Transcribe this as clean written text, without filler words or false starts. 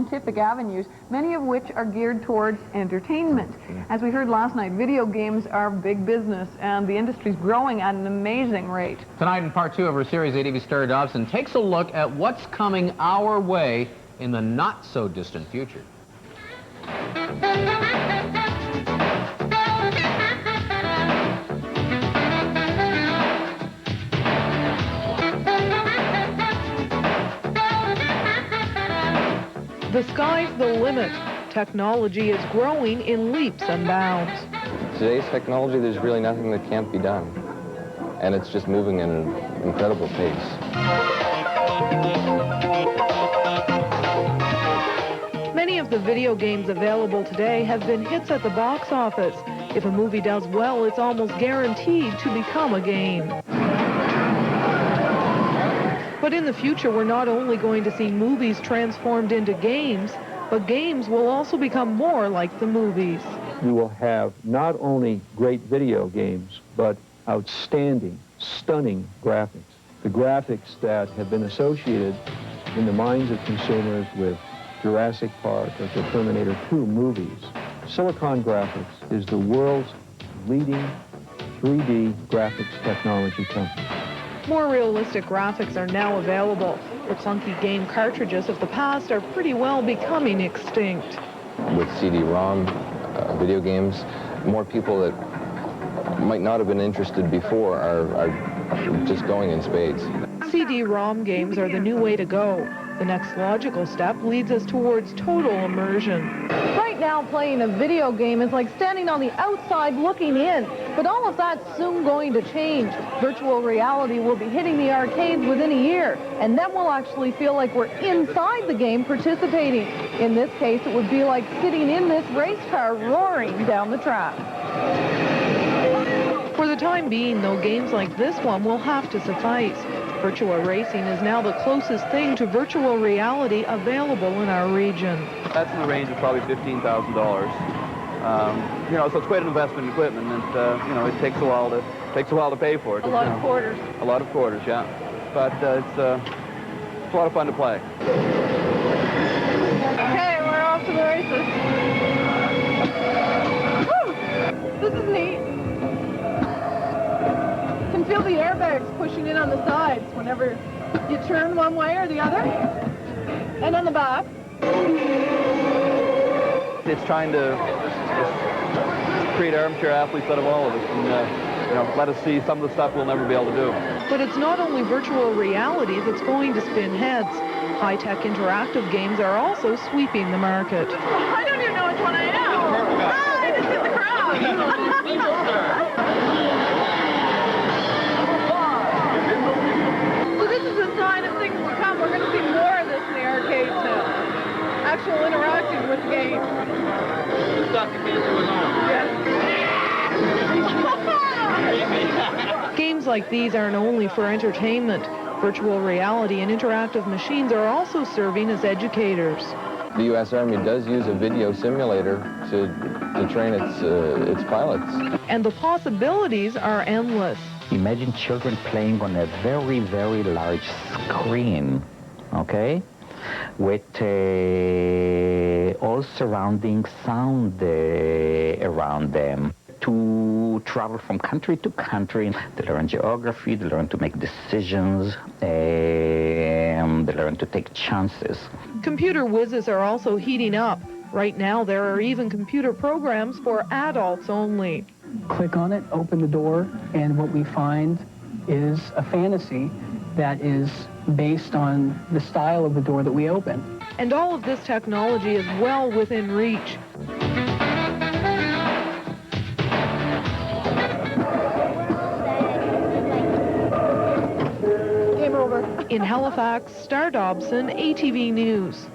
scientific avenues, many of which are geared towards entertainment. As we heard last night, video games are big business, and the industry's growing at an amazing rate. Tonight in part 2 of our series, ATV Star Dobson takes a look at what's coming our way in the not-so-distant future. The sky's the limit. Technology is growing in leaps and bounds. Today's technology, there's really nothing that can't be done. And it's just moving at an incredible pace. Many of the video games available today have been hits at the box office. If a movie does well, it's almost guaranteed to become a game. But in the future, we're not only going to see movies transformed into games, but games will also become more like the movies. You will have not only great video games, but outstanding, stunning graphics. The graphics that have been associated in the minds of consumers with Jurassic Park or the Terminator 2 movies. Silicon Graphics is the world's leading 3D graphics technology company. More realistic graphics are now available. The clunky game cartridges of the past are pretty well becoming extinct. With CD-ROM video games, more people that might not have been interested before are just going in spades. CD-ROM games are the new way to go. The next logical step leads us towards total immersion. Right now, playing a video game is like standing on the outside looking in, but all of that's soon going to change. Virtual reality will be hitting the arcades within a year, and then we'll actually feel like we're inside the game participating. In this case, it would be like sitting in this race car roaring down the track. For the time being, though, games like this one will have to suffice. Virtual racing is now the closest thing to virtual reality available in our region. That's in the range of probably $15,000. You know, so it's quite an investment in equipment, and you know, it takes a while to pay for it. A lot of quarters. A lot of quarters, yeah. But it's a lot of fun to play. Okay, we're off to the races. Woo! This is neat. You can feel the airbags pushing in on the sides whenever you turn one way or the other, and on the back. It's trying to create armchair athletes out of all of us, and you know, let us see some of the stuff we'll never be able to do. But it's not only virtual reality that's going to spin heads. High-tech interactive games are also sweeping the market. I don't even know which one I am. Hi, this is the crowd. So this is a sign of things to come. We're going to see more of this in the arcades now. Actual interaction with the game. Stuff you can't do at home. Games like these aren't only for entertainment. Virtual reality and interactive machines are also serving as educators. The U.S. Army does use a video simulator to train its pilots. And the possibilities are endless. Imagine children playing on a very, very large screen, okay? With all surrounding sound around them. To travel from country to country, they learn geography, they learn to make decisions, they learn to take chances. Computer whizzes are also heating up. Right now, there are even computer programs for adults only. Click on it, open the door, and what we find is a fantasy that is based on the style of the door that we open. And all of this technology is well within reach. Game over. In Halifax, Star Dobson, ATV News.